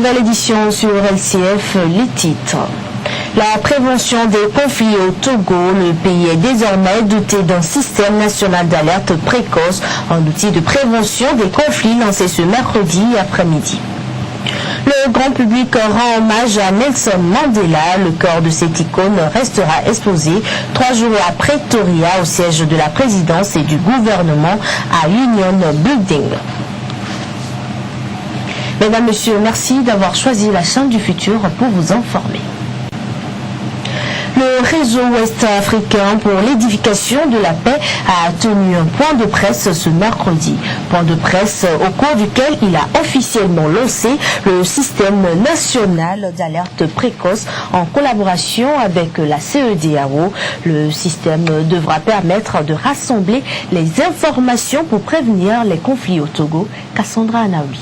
Nouvelle édition sur LCF, les titres. La prévention des conflits au Togo, le pays est désormais doté d'un système national d'alerte précoce, un outil de prévention des conflits lancé ce mercredi après-midi. Le grand public rend hommage à Nelson Mandela. Le corps de cette icône restera exposé 3 jours à Pretoria, au siège de la présidence et du gouvernement à Union Building. Mesdames, Messieurs, merci d'avoir choisi la chaîne du futur pour vous informer. Le réseau ouest-africain pour l'édification de la paix a tenu un point de presse ce mercredi. Point de presse au cours duquel il a officiellement lancé le système national d'alerte précoce en collaboration avec la CEDEAO. Le système devra permettre de rassembler les informations pour prévenir les conflits au Togo. Cassandra Anaoui.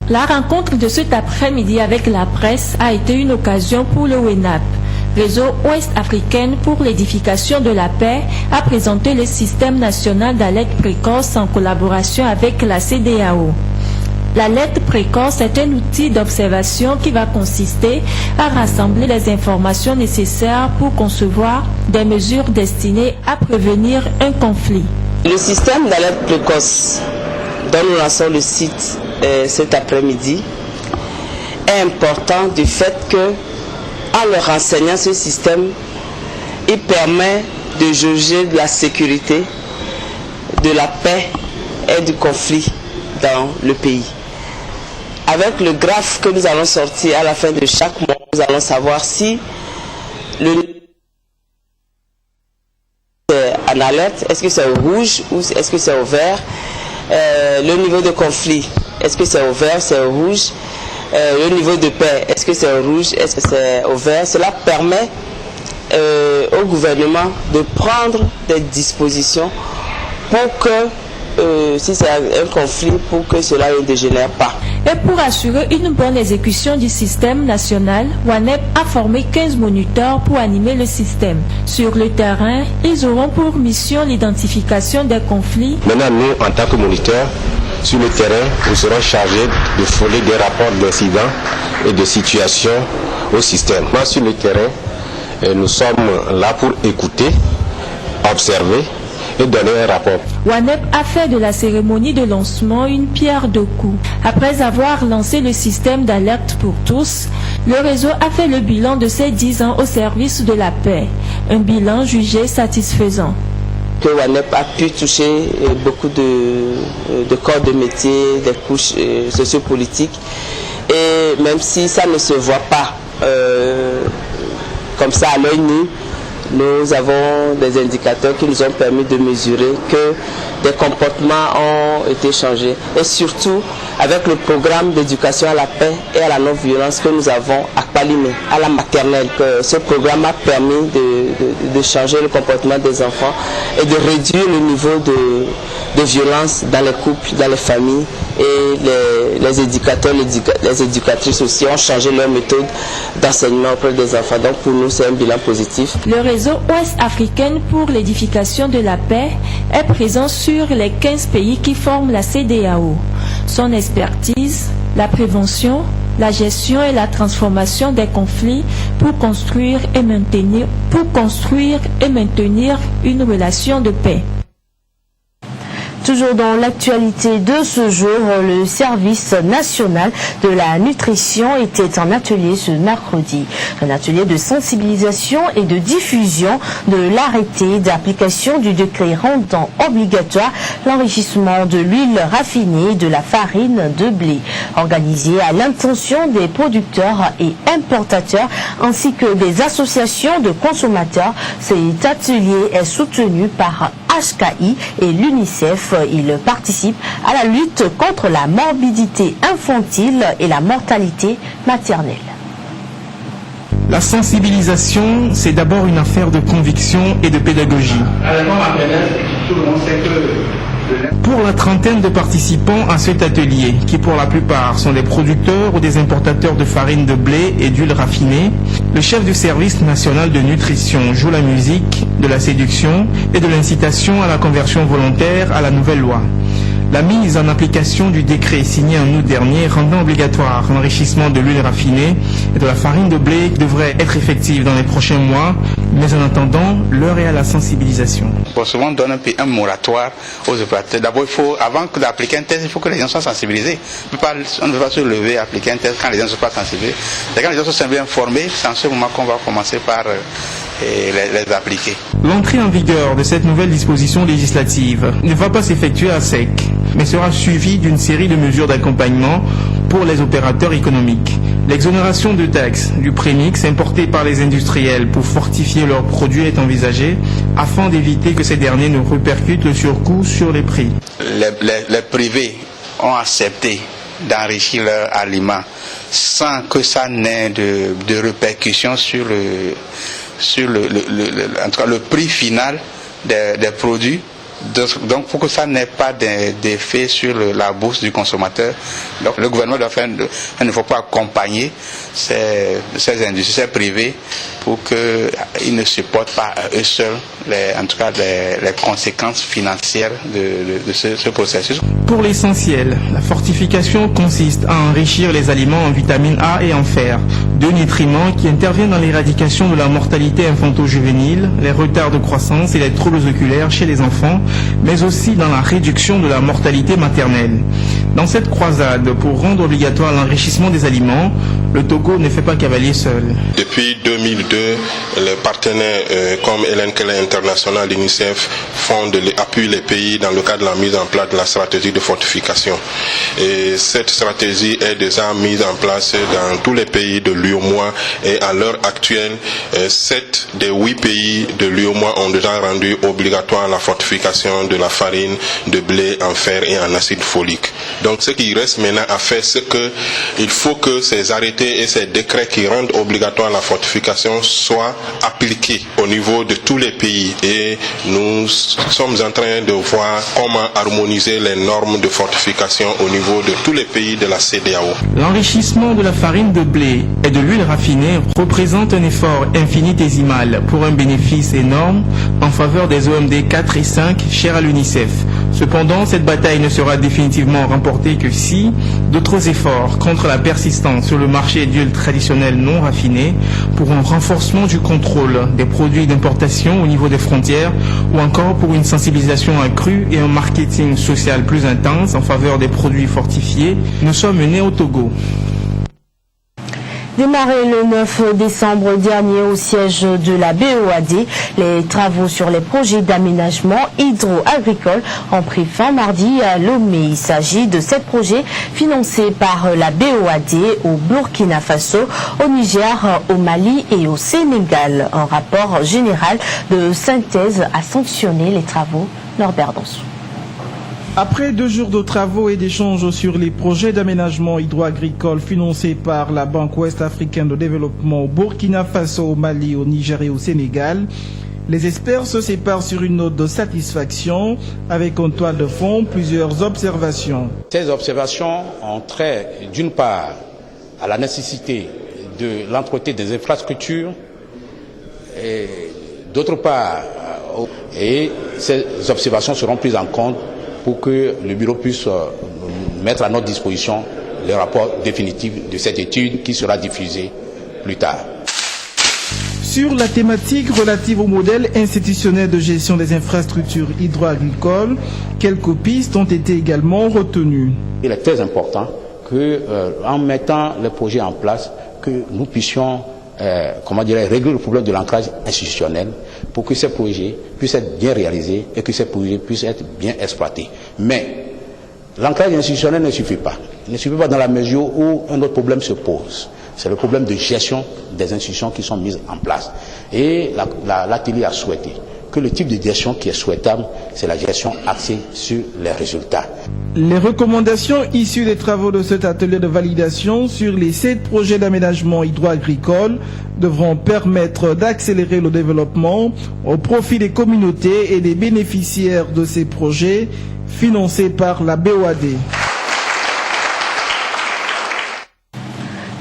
La rencontre de cet après-midi avec la presse a été une occasion pour le WENAP. Réseau ouest-africain pour l'édification de la paix a présenté le système national d'alerte précoce en collaboration avec la CEDEAO. L'alerte précoce est un outil d'observation qui va consister à rassembler les informations nécessaires pour concevoir des mesures destinées à prévenir un conflit. Le système d'alerte précoce dont nous lançons le site cet après-midi est important du fait que, en leur enseignant ce système, il permet de jauger de la sécurité, de la paix et du conflit dans le pays. Avec le graphe que nous allons sortir à la fin de chaque mois, nous allons savoir si le est en alerte, est-ce que c'est au rouge ou est-ce que c'est au vert, le niveau de conflit, est-ce que c'est au vert, c'est au rouge, le niveau de paix, est-ce que c'est au rouge, est-ce que c'est au vert. Cela permet au gouvernement de prendre des dispositions pour que, si c'est un conflit, pour que cela ne dégénère pas. Et pour assurer une bonne exécution du système national, WANEP a formé 15 moniteurs pour animer le système. Sur le terrain, ils auront pour mission l'identification des conflits. Maintenant, nous, en tant que moniteurs, sur le terrain, nous serons chargés de fournir des rapports d'incidents et de situations au système. Moi, sur le terrain, nous sommes là pour écouter, observer et donner un rapport. WANEP a fait de la cérémonie de lancement une pierre de coups. Après avoir lancé le système d'alerte pour tous, le réseau a fait le bilan de ses 10 ans au service de la paix. Un bilan jugé satisfaisant. Que WANEP a pu toucher beaucoup de corps de métier, des couches sociopolitiques, et même si ça ne se voit pas comme ça à l'œil nu, nous avons des indicateurs qui nous ont permis de mesurer que des comportements ont été changés. Et surtout, avec le programme d'éducation à la paix et à la non-violence que nous avons à Palimé, à la maternelle, que ce programme a permis de changer le comportement des enfants et de réduire le niveau de violence dans les couples, dans les familles. Et les éducateurs, les éducatrices aussi ont changé leur méthode d'enseignement auprès des enfants. Donc pour nous, c'est un bilan positif. Le réseau ouest-africain pour l'édification de la paix est présent sur les 15 pays qui forment la CEDEAO. Son expertise, la prévention, la gestion et la transformation des conflits pour construire et maintenir une relation de paix. Toujours dans l'actualité de ce jour, le service national de la nutrition était en atelier ce mercredi. Un atelier de sensibilisation et de diffusion de l'arrêté d'application du décret rendant obligatoire l'enrichissement de l'huile raffinée et de la farine de blé. Organisé à l'intention des producteurs et importateurs ainsi que des associations de consommateurs, cet atelier est soutenu par HKI et l'UNICEF. Il participe à la lutte contre la morbidité infantile et la mortalité maternelle. La sensibilisation, c'est d'abord une affaire de conviction et de pédagogie. Pour la trentaine de participants à cet atelier, qui pour la plupart sont des producteurs ou des importateurs de farine de blé et d'huile raffinée, le chef du service national de nutrition joue la musique de la séduction et de l'incitation à la conversion volontaire à la nouvelle loi. La mise en application du décret signé en août dernier rendant obligatoire l'enrichissement de l'huile raffinée et de la farine de blé devrait être effective dans les prochains mois, mais en attendant, l'heure est à la sensibilisation. Pour souvent, on donne un moratoire aux opérateurs. D'abord, avant d'appliquer un test, il faut que les gens soient sensibilisés. On ne peut pas se lever et appliquer un test quand les gens ne sont pas sensibilisés. C'est quand les gens sont bien informés, c'est en ce moment qu'on va commencer par les appliquer. L'entrée en vigueur de cette nouvelle disposition législative ne va pas s'effectuer à sec, mais sera suivie d'une série de mesures d'accompagnement pour les opérateurs économiques. L'exonération de taxes du prémix importé par les industriels pour fortifier leurs produits est envisagée afin d'éviter que ces derniers ne répercutent le surcoût sur les prix. Les privés ont accepté d'enrichir leurs aliments sans que ça n'ait de répercussions sur en tout cas le prix final des produits. Donc pour que ça n'ait pas d'effet sur la bourse du consommateur, donc le gouvernement doit faire il ne faut pas accompagner ces industries privées pour qu'ils ne supportent pas eux seuls les conséquences financières de ce processus. Pour l'essentiel, la fortification consiste à enrichir les aliments en vitamine A et en fer, deux nutriments qui interviennent dans l'éradication de la mortalité infanto-juvénile, les retards de croissance et les troubles oculaires chez les enfants, mais aussi dans la réduction de la mortalité maternelle. Dans cette croisade pour rendre obligatoire l'enrichissement des aliments, le Togo ne fait pas cavalier seul. Depuis 2002, les partenaires comme Hélène Keller International, l'UNICEF, appuient les pays dans le cadre de la mise en place de la stratégie de fortification. Et cette stratégie est déjà mise en place dans tous les pays de l'UEMOA et à l'heure actuelle, 7 des 8 pays de l'UEMOA ont déjà rendu obligatoire la fortification de la farine de blé en fer et en acide folique. Donc ce qui reste maintenant à faire, c'est qu'il faut que ces arrêtés et ces décrets qui rendent obligatoire la fortification soient appliqués au niveau de tous les pays. Et nous sommes en train de voir comment harmoniser les normes de fortification au niveau de tous les pays de la CEDEAO. L'enrichissement de la farine de blé et de l'huile raffinée représente un effort infinitésimal pour un bénéfice énorme en faveur des OMD 4 et 5 chers à l'UNICEF. Cependant, cette bataille ne sera définitivement remportée que si d'autres efforts contre la persistance sur le marché d'huile traditionnelle non raffinée, pour un renforcement du contrôle des produits d'importation au niveau des frontières ou encore pour une sensibilisation accrue et un marketing social plus intense en faveur des produits fortifiés ne soient menés au Togo. Démarré le 9 décembre dernier au siège de la BOAD, les travaux sur les projets d'aménagement hydro-agricole ont pris fin mardi à Lomé. Il s'agit de 7 projets financés par la BOAD au Burkina Faso, au Niger, au Mali et au Sénégal. Un rapport général de synthèse a sanctionné les travaux. Norbert Dansou. Après 2 jours de travaux et d'échanges sur les projets d'aménagement hydro-agricole financés par la Banque ouest-africaine de développement au Burkina Faso, au Mali, au Niger et au Sénégal, les experts se séparent sur une note de satisfaction avec en toile de fond plusieurs observations. Ces observations ont trait d'une part à la nécessité de l'entretien des infrastructures et d'autre part, et ces observations seront prises en compte pour que le bureau puisse mettre à notre disposition le rapport définitif de cette étude qui sera diffusé plus tard. Sur la thématique relative au modèle institutionnel de gestion des infrastructures hydro-agricoles, quelques pistes ont été également retenues. Il est très important que, en mettant les projets en place, que nous puissions régler le problème de l'ancrage institutionnel pour que ces projets puissent être bien réalisés et que ces projets puissent être bien exploités. Mais l'ancrage institutionnel ne suffit pas. Il ne suffit pas dans la mesure où un autre problème se pose. C'est le problème de gestion des institutions qui sont mises en place. Et l'atelier a souhaité que le type de gestion qui est souhaitable, c'est la gestion axée sur les résultats. Les recommandations issues des travaux de cet atelier de validation sur les 7 projets d'aménagement hydro-agricole devront permettre d'accélérer le développement au profit des communautés et des bénéficiaires de ces projets financés par la BOAD.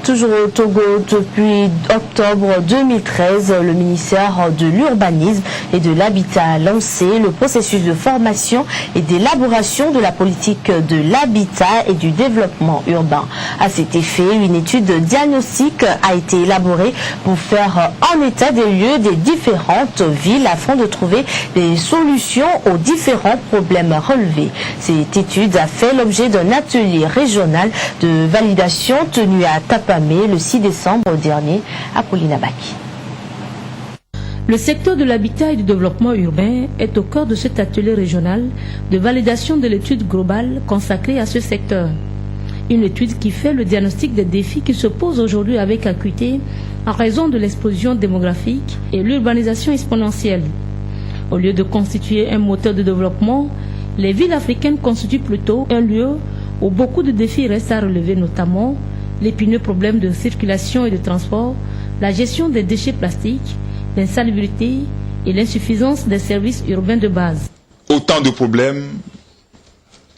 Toujours au Togo, depuis octobre 2013, le ministère de l'Urbanisme et de l'Habitat a lancé le processus de formation et d'élaboration de la politique de l'habitat et du développement urbain. À cet effet, une étude de diagnostic a été élaborée pour faire un état des lieux des différentes villes afin de trouver des solutions aux différents problèmes relevés. Cette étude a fait l'objet d'un atelier régional de validation tenu à Tapamé le 6 décembre dernier à Baki. Le secteur de l'habitat et du développement urbain est au cœur de cet atelier régional de validation de l'étude globale consacrée à ce secteur. Une étude qui fait le diagnostic des défis qui se posent aujourd'hui avec acuité en raison de l'explosion démographique et l'urbanisation exponentielle. Au lieu de constituer un moteur de développement, les villes africaines constituent plutôt un lieu où beaucoup de défis restent à relever, notamment l'épineux problème de circulation et de transport, la gestion des déchets plastiques, l'insalubrité et l'insuffisance des services urbains de base. Autant de problèmes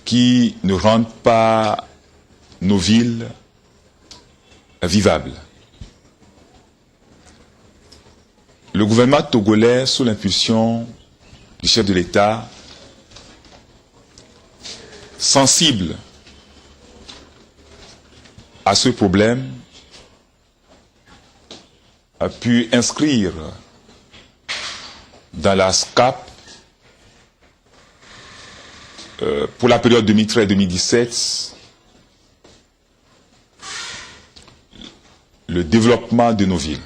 qui ne rendent pas nos villes vivables. Le gouvernement togolais, sous l'impulsion du chef de l'État, sensible à ce problème, a pu inscrire dans la SCAP pour la période 2013-2017 le développement de nos villes.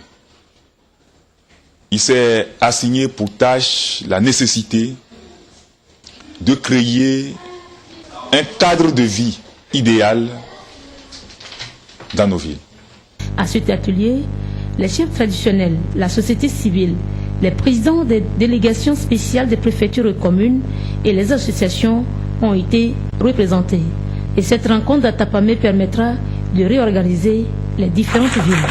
Il s'est assigné pour tâche la nécessité de créer un cadre de vie idéal dans nos villes. À cet atelier, les chefs traditionnels, la société civile, les présidents des délégations spéciales des préfectures et communes et les associations ont été représentés. Et cette rencontre à Tapamé permettra de réorganiser les différentes villes.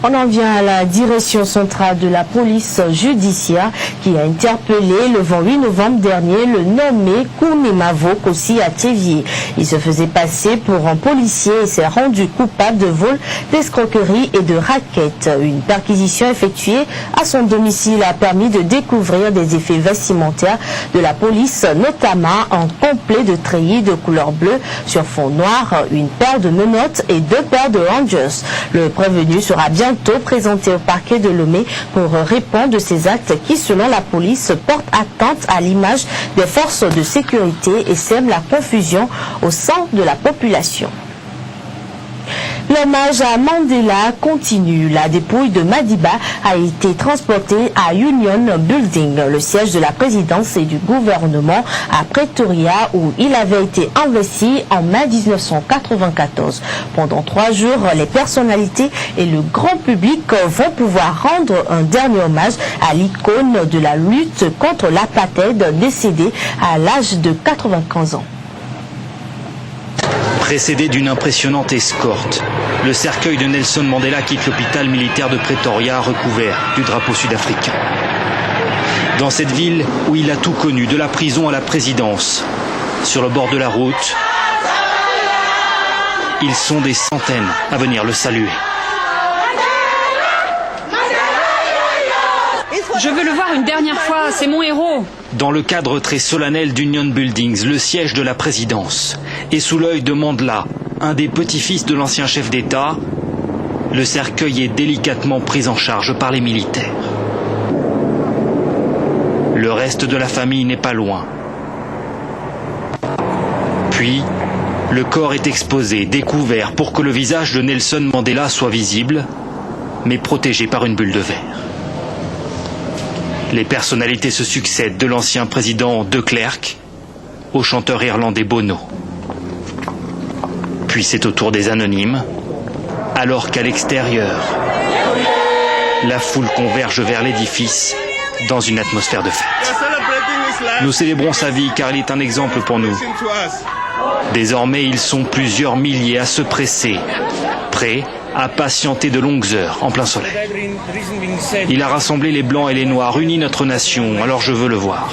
On en vient à la direction centrale de la police judiciaire qui a interpellé le 28 novembre dernier le nommé Kounimavo Kossi à Théviers. Il se faisait passer pour un policier et s'est rendu coupable de vol, d'escroquerie et de racket. Une perquisition effectuée à son domicile a permis de découvrir des effets vestimentaires de la police, notamment un complet de treillis de couleur bleue sur fond noir, une paire de menottes et 2 paires de Rangers. Le prévenu sera bientôt présenté au parquet de Lomé pour répondre de ces actes qui, selon la police, portent atteinte à l'image des forces de sécurité et sèment la confusion au sein de la population. L'hommage à Mandela continue. La dépouille de Madiba a été transportée à Union Building, le siège de la présidence et du gouvernement à Pretoria, où il avait été investi en mai 1994. Pendant 3 jours, les personnalités et le grand public vont pouvoir rendre un dernier hommage à l'icône de la lutte contre l'apartheid, décédée à l'âge de 95 ans. Précédé d'une impressionnante escorte, le cercueil de Nelson Mandela quitte l'hôpital militaire de Pretoria recouvert du drapeau sud-africain. Dans cette ville où il a tout connu, de la prison à la présidence, sur le bord de la route, ils sont des centaines à venir le saluer. Je veux le voir une dernière fois, c'est mon héros. Dans le cadre très solennel d'Union Buildings, le siège de la présidence, et sous l'œil de Mandela, un des petits-fils de l'ancien chef d'État, le cercueil est délicatement pris en charge par les militaires. Le reste de la famille n'est pas loin. Puis, le corps est exposé, découvert pour que le visage de Nelson Mandela soit visible, mais protégé par une bulle de verre. Les personnalités se succèdent, de l'ancien président de Klerk au chanteur irlandais Bono. Puis c'est au tour des anonymes, alors qu'à l'extérieur, la foule converge vers l'édifice dans une atmosphère de fête. Nous célébrons sa vie car il est un exemple pour nous. Désormais, ils sont plusieurs milliers à se presser, prêts à patienter de longues heures en plein soleil. Il a rassemblé les blancs et les noirs, uni notre nation, alors je veux le voir.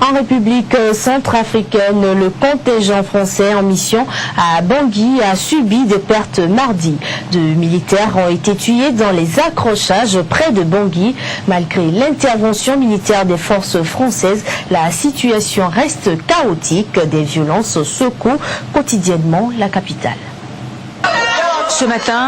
En République centrafricaine, le contingent français en mission à Bangui a subi des pertes mardi. 2 militaires ont été tués dans les accrochages près de Bangui. Malgré l'intervention militaire des forces françaises, la situation reste chaotique. Des violences secouent quotidiennement la capitale. Ce matin,